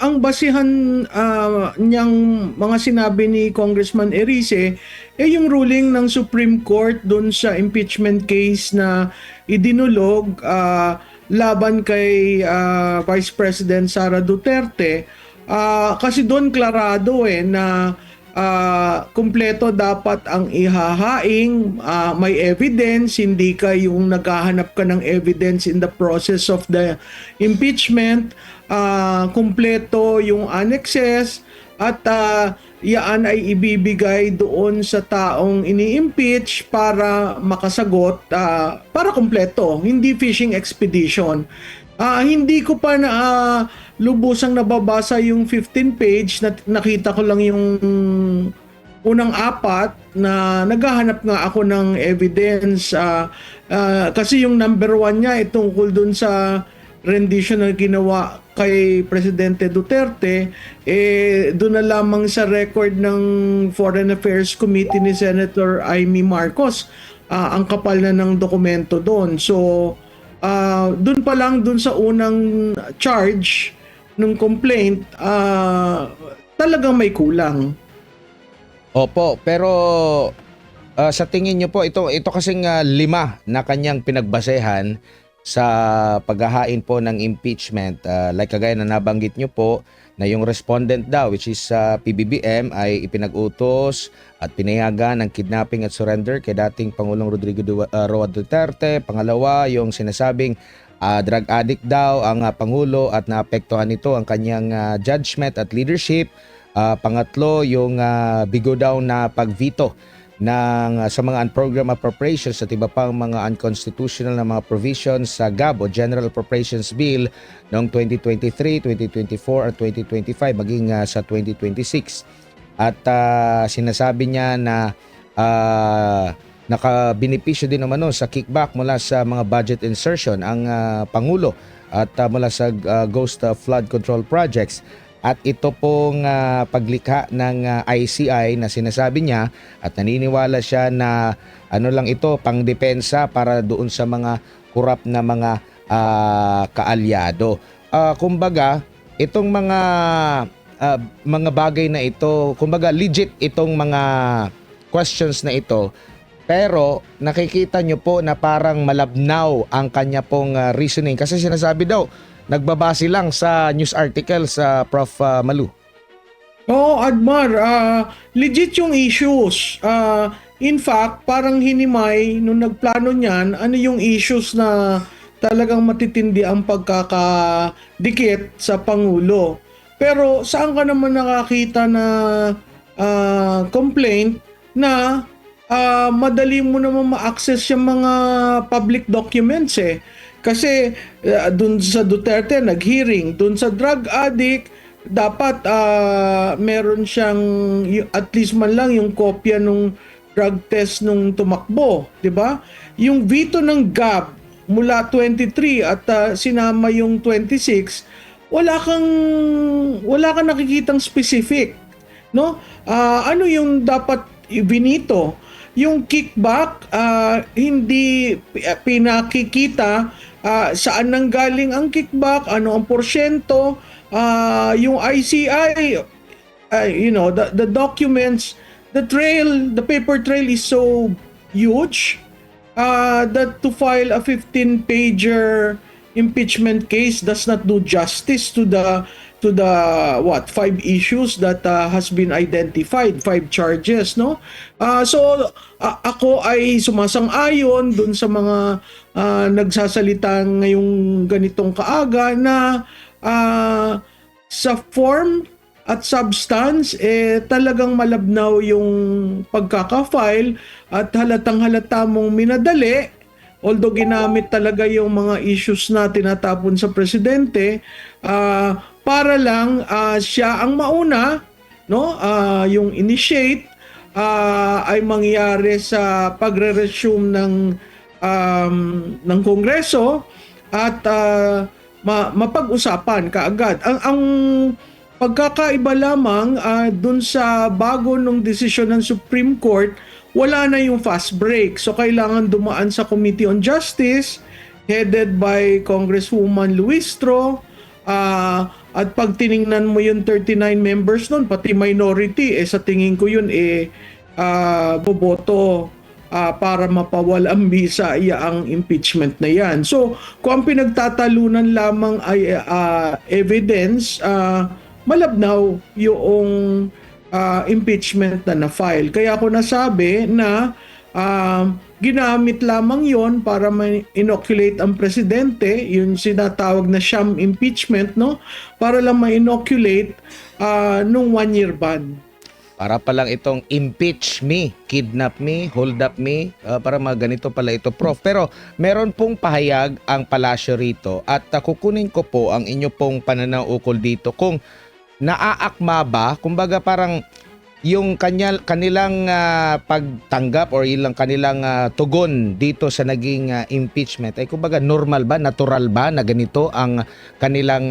ang basihan niyang mga sinabi ni Congressman Erice yung ruling ng Supreme Court doon sa impeachment case na idinulog laban kay Vice President Sara Duterte. Kasi doon klarado na kumpleto dapat ang ihahaing, may evidence, hindi ka yung naghahanap ka ng evidence in the process of the impeachment, kumpleto yung annexes, at yaan ay ibibigay doon sa taong ini-impeach para makasagot, para kumpleto, hindi fishing expedition. Hindi ko pa na lubusang nababasa yung 15 page, nakita ko lang yung unang apat na naghahanap nga ako ng evidence, kasi yung number 1 niya tungkol dun sa rendition na ginawa kay Presidente Duterte, doon na lamang sa record ng Foreign Affairs Committee ni Senator Amy Marcos, ang kapal na ng dokumento doon. So doon pa lang, doon sa unang charge ng complaint, talagang may kulang. Opo, pero sa tingin niyo po, ito kasing 5 na kanyang pinagbasehan sa paghahain po ng impeachment. Like kagaya na nabanggit niyo po, na yung respondent daw, which is PBBM, ay ipinag-utos at pinayagan ng kidnapping at surrender kay dating Pangulong Rodrigo Roa Duterte. Pangalawa, yung sinasabing drug addict daw ang Pangulo at naapektuhan nito ang kanyang judgment at leadership. Pangatlo, yung bigo daw na pag-veto sa mga unprogrammed appropriations at iba pang mga unconstitutional na mga provisions sa GAB o General Appropriations Bill noong 2023, 2024 at 2025 maging sa 2026. At sinasabi niya na nakabenepisyo din naman sa kickback mula sa mga budget insertion ang Pangulo at mula sa Ghost Flood Control Projects. At ito pong paglikha ng ICI na sinasabi niya, at naniniwala siya na ano lang ito, pangdepensa para doon sa mga korap na mga kaalyado. Kumbaga, itong mga bagay na ito, kumbaga legit itong mga questions na ito, pero nakikita nyo po na parang malabnaw ang kanya pong reasoning. Kasi sinasabi daw, nagbabase lang sa news article sa Prof. Malu. Oo, Admar, legit yung issues. In fact, parang hinimay nung nagplano niyan, ano yung issues na talagang matitindi ang pagkakadikit sa Pangulo. Pero saan ka naman nakakita na complaint na madali mo naman ma-access yung mga public documents Kasi dun sa Duterte nag-hearing, dun sa drug addict dapat meron siyang at least man lang yung kopya nung drug test nung tumakbo, 'di ba? Yung veto ng GAB mula 23 at sinama yung 26, wala kang nakikitang specific, no? Ano yung dapat binito? Yung kickback, hindi pinakikita saan nanggaling ang kickback, ano ang porsyento, yung ICI, the documents, the paper trail is so huge that to file a 15-pager impeachment case does not do justice to the 5 issues that has been identified, 5 charges, no? So ako ay sumasang-ayon dun sa mga nagsasalita ngayong ganitong kaaga na sa form at substance talagang malabnaw yung pagkaka-file at halatang-halata mong minadali. Although ginamit talaga yung mga issues na tinatapon sa presidente para lang siya ang mauna, no? Yung initiate ay mangyari sa pagre-resume ng Kongreso at mapag-usapan kaagad. Ang pagkakaiba lamang dun sa bago nung desisyon ng Supreme Court, wala na yung fast break. So kailangan dumaan sa Committee on Justice headed by Congresswoman Luistro At pag tiningnan mo yung 39 members nun, pati minority, sa tingin ko yun boboto para mapawal ang bisa ang impeachment na yan. So, kung ang pinagtatalunan lamang ay evidence, malabnaw yung impeachment na na-file. Kaya ako nasabi na ginamit lamang yon para ma-inoculate ang presidente, yung sinatawag na sham impeachment, no? Para lang ma-inoculate nung 1-year ban. Para palang itong impeach me, kidnap me, hold up me, para mga ganito pala ito, Prof. Pero meron pong pahayag ang palasyo rito at kukunin ko po ang inyo pong pananaw ukol dito kung naaakma ba, kumbaga parang yung kanilang pagtanggap or ilang kanilang tugon dito sa naging impeachment ay kumbaga normal ba, natural ba na ganito ang kanilang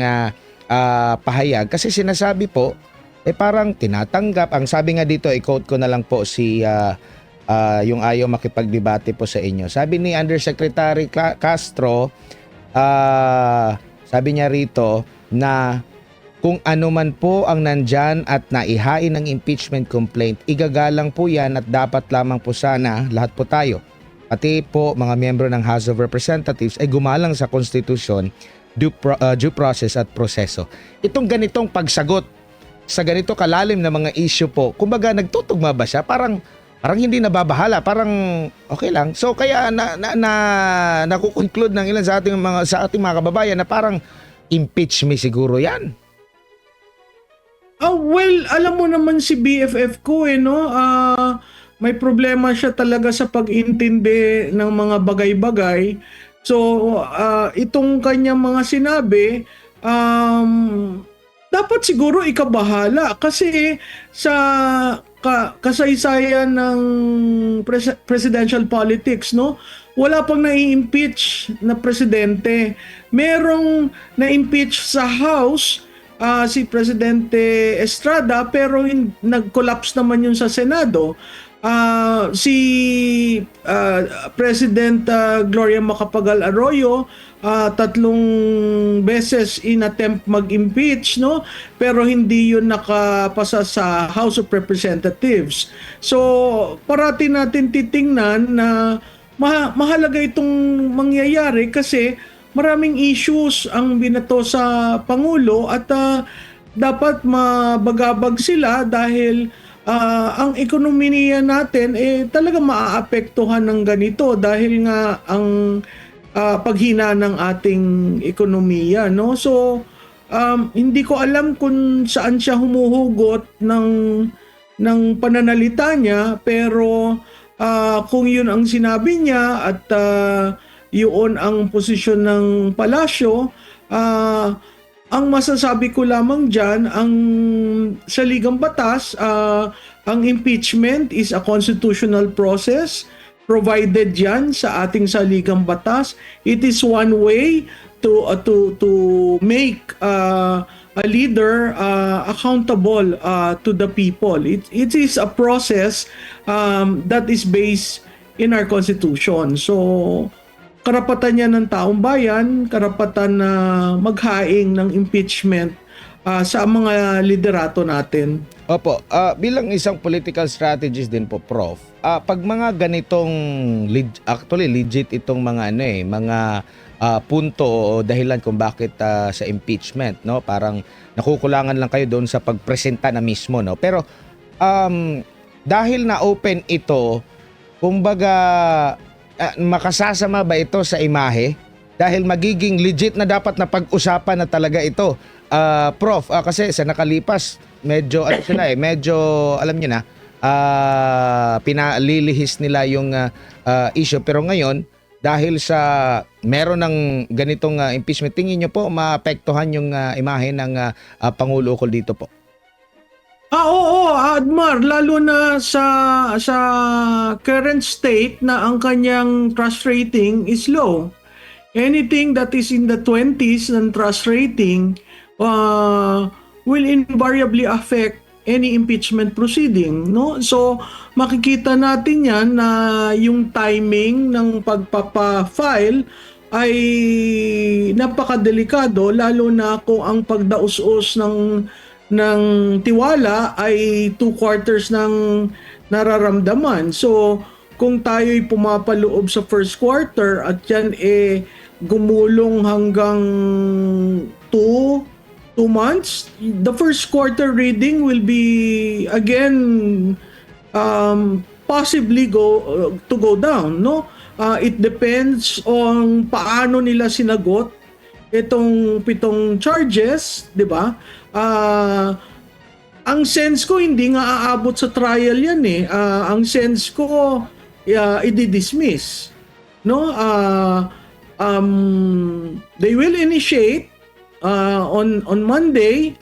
pahayag? Kasi sinasabi po, parang tinatanggap. Ang sabi nga dito, i-quote ko na lang po si yung ayaw makipagdebate po sa inyo. Sabi ni Undersecretary Castro, sabi niya rito na kung ano man po ang nandyan at naihain ng impeachment complaint, igagalang po yan at dapat lamang po sana lahat po tayo, pati po mga miyembro ng House of Representatives, ay gumalang sa konstitusyon, due process at proseso. Itong ganitong pagsagot sa ganito kalalim na mga issue po, kumbaga nagtutugma ba siya? Parang hindi nababahala, parang okay lang. So kaya nakukonclude ng ilan sa ating mga kababayan na parang impeach me siguro yan. Well, alam mo naman si BFF ko no? May problema siya talaga sa pag-intindi ng mga bagay-bagay. So, itong kanyang mga sinabi, dapat siguro ikabahala kasi sa kasaysayan ng presidential politics, no? Wala pang na-impeach na presidente. Merong na-impeach sa House, si Presidente Estrada, pero nag-collapse naman yun sa Senado. Si President Gloria Macapagal Arroyo, 3 beses inattempt mag-impeach, no? Pero hindi yun nakapasa sa House of Representatives. So, parati natin titingnan na mahalaga itong mangyayari kasi maraming issues ang binato sa Pangulo at dapat mabagabag sila dahil ang ekonomiya natin talaga maaapektuhan ng ganito dahil nga ang paghina ng ating ekonomiya, no? So hindi ko alam kung saan siya humuhugot ng pananalita niya, pero kung yun ang sinabi niya at yun ang posisyon ng palasyo, ang masasabi ko lamang dyan, sa Ligang Batas, ang impeachment is a constitutional process provided yan sa ating saligang batas. It is one way to make a leader accountable to the people. It is a process that is based in our constitution. So karapatan niya ng taong bayan, karapatan na maghaing ng impeachment sa mga liderato natin. Opo, bilang isang political strategist din po, Prof, pag mga ganitong actually legit itong mga mga punto o dahilan kung bakit sa impeachment, no? Parang nakukulangan lang kayo doon sa pagpresenta na mismo, no? Pero dahil na open ito, kumbaga makasasama ba ito sa imahe? Dahil magiging legit na dapat na pag-usapan na talaga ito. Prof, kasi sa nakalipas, medyo medyo alam niyo na, pinalilihis nila yung issue. Pero ngayon, dahil sa meron ng ganitong impeachment, tingin niyo po maapektuhan yung imahe ng Pangulo ukol dito po? Oo, Admar, lalo na sa current state na ang kanyang trust rating is low. Anything that is in the 20s ng trust rating will invariably affect any impeachment proceeding, no? So makikita natin yan na yung timing ng pagpapa-file ay napakadelikado, lalo na kung ang pagdaus-us ng tiwala ay 2/4 ng nararamdaman. So kung tayo'y pumapaloob sa first quarter at yan gumulong hanggang 2 months, the first quarter reading will be again possibly go down, no? It depends on paano nila sinagot itong 7 charges, 'di ba? Ang sense ko hindi nga aabot sa trial 'yan eh. Ang sense ko i-dismiss, no? They will initiate on Monday.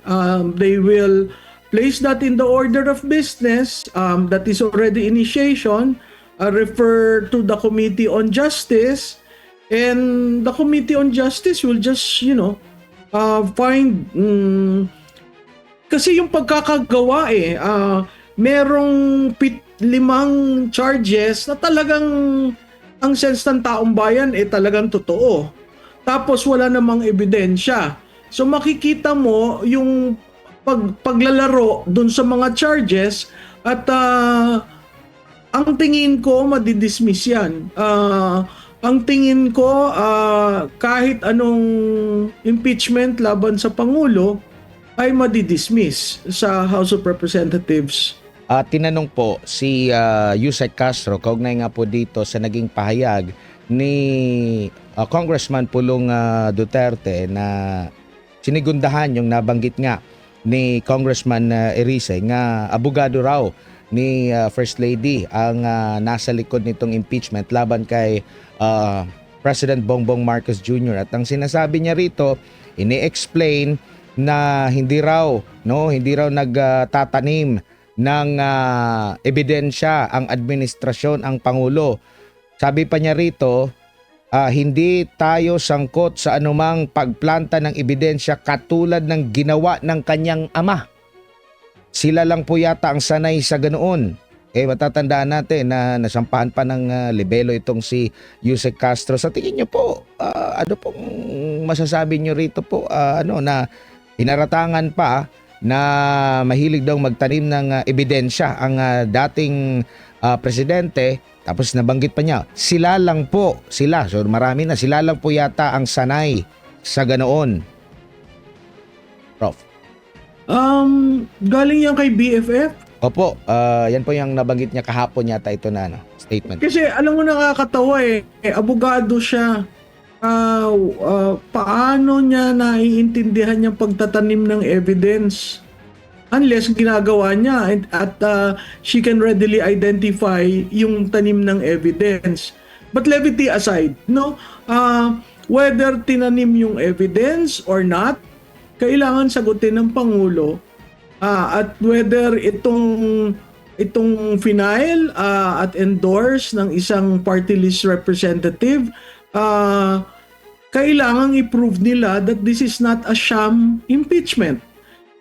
They will place that in the order of business. That is already initiation. Refer to the Committee on Justice, and the Committee on Justice will just find kasi yung pagkakagawa merong 5 charges na talagang ang sense ng taong bayan talagang totoo, tapos wala namang ebidensya. So makikita mo yung paglalaro dun sa mga charges at ang tingin ko madidismiss yan. Ang tingin ko kahit anong impeachment laban sa Pangulo ay madidismiss sa House of Representatives. Tinanong po si Yusek Castro, kaugnay nga po dito sa naging pahayag ni Congressman Pulong Duterte na sinigundahan yung nabanggit nga ni Congressman Erice nga abogado raw ni First Lady ang nasa likod nitong impeachment laban kay President Bongbong Marcos Jr. At ang sinasabi niya rito, ini-explain na hindi raw nagtatanim ng ebidensya ang administrasyon, ang Pangulo. Sabi pa niya rito, hindi tayo sangkot sa anumang pagplanta ng ebidensya katulad ng ginawa ng kanyang ama. Sila lang po yata ang sanay sa ganoon. Matatandaan natin na nasampahan pa ng libelo itong si Yusek Castro. Sa tingin niyo po, ano pong masasabi niyo rito po na hinaratangan pa na mahilig daw magtanim ng ebidensya ang dating presidente, tapos nabanggit pa niya, sila lang po, so marami na, sila lang po yata ang sanay sa ganoon. Prof. Galing yan kay BFF? Opo, yan po yung nabanggit niya kahapon yata ito na statement. Kasi alam mo nakakatawa abogado siya. Paano niya naiintindihan yung pagtatanim ng evidence unless ginagawa niya at she can readily identify yung tanim ng evidence. But levity aside, no? Whether tinanim yung evidence or not, kailangan sagutin ng Pangulo at whether itong final at endorse ng isang party list representative, kailangang i-prove nila that this is not a sham impeachment.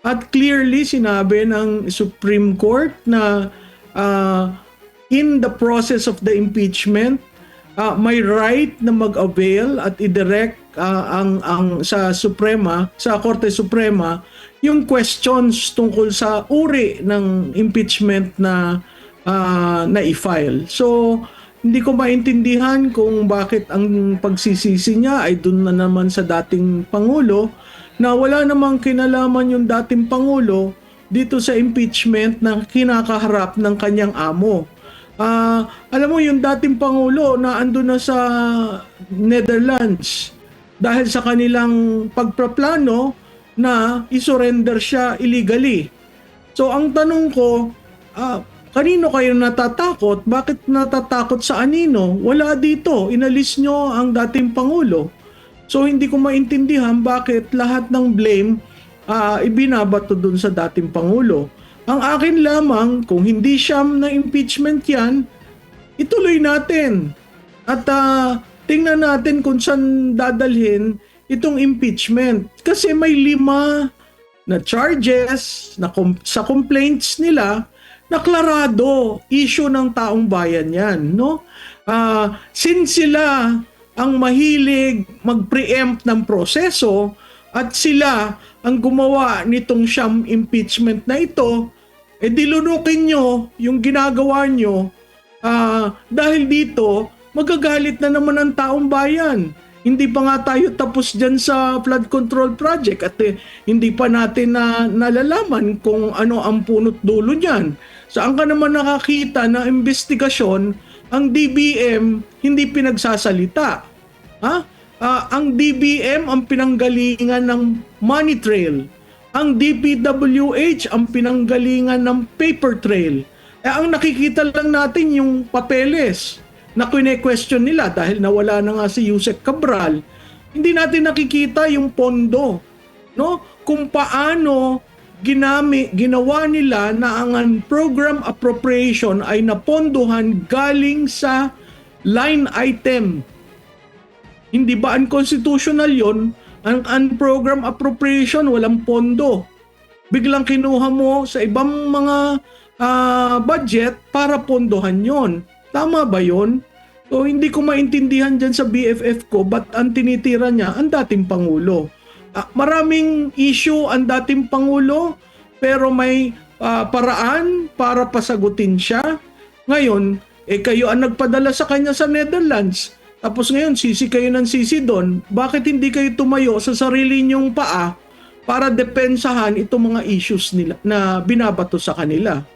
At clearly sinabi ng Supreme Court na in the process of the impeachment, may right na mag-avail at i-direct sa Korte Suprema yung questions tungkol sa uri ng impeachment na i-file. So hindi ko maintindihan kung bakit ang pagsisisi niya ay dun na naman sa dating Pangulo na wala namang kinalaman yung dating Pangulo dito sa impeachment na kinakaharap ng kanyang amo. Alam mo yung dating Pangulo na andun na sa Netherlands dahil sa kanilang pagpaplano na isurrender siya illegally. So ang tanong ko, kanino kayo natatakot? Bakit natatakot sa anino? Wala dito. Inalis nyo ang dating Pangulo. So hindi ko maintindihan bakit lahat ng blame ibinabato dun sa dating Pangulo. Ang akin lamang, kung hindi siyam na impeachment yan, ituloy natin. At tingnan natin kung saan dadalhin itong impeachment. Kasi may 5 na charges sa complaints nila, naklarado, issue ng taong bayan yan, no? Since sila ang mahilig mag-preempt ng proseso at sila ang gumawa nitong sham impeachment na ito, dilunukin nyo yung ginagawa nyo dahil dito magagalit na naman ang taong bayan. Hindi pa nga tayo tapos dyan sa flood control project at hindi pa natin nalalaman kung ano ang punot dulo niyan. Saan ka naman nakakita na investigasyon ang DBM hindi pinagsasalita? Ha? Ang DBM ang pinanggalingan ng money trail. Ang DPWH ang pinanggalingan ng paper trail. Ang nakikita lang natin yung papeles na kine-question nila dahil nawala na nga si Yusek Cabral. Hindi natin nakikita yung pondo, no? Kung paano ginawa nila na ang program appropriation ay napondohan galing sa line item. Hindi ba unconstitutional yon? Ang program appropriation walang pondo. Biglang kinuha mo sa ibang mga budget para pondohan yon. Tama ba yon? So hindi ko maintindihan dyan sa BFF ko ba't ang tinitira niya ang dating Pangulo. Maraming issue ang dating Pangulo pero may paraan para pasagutin siya. Ngayon, kayo ang nagpadala sa kanya sa Netherlands. Tapos ngayon, sisi kayo ng sisi doon. Bakit hindi kayo tumayo sa sarili niyong paa para depensahan itong mga issues nila na binabato sa kanila?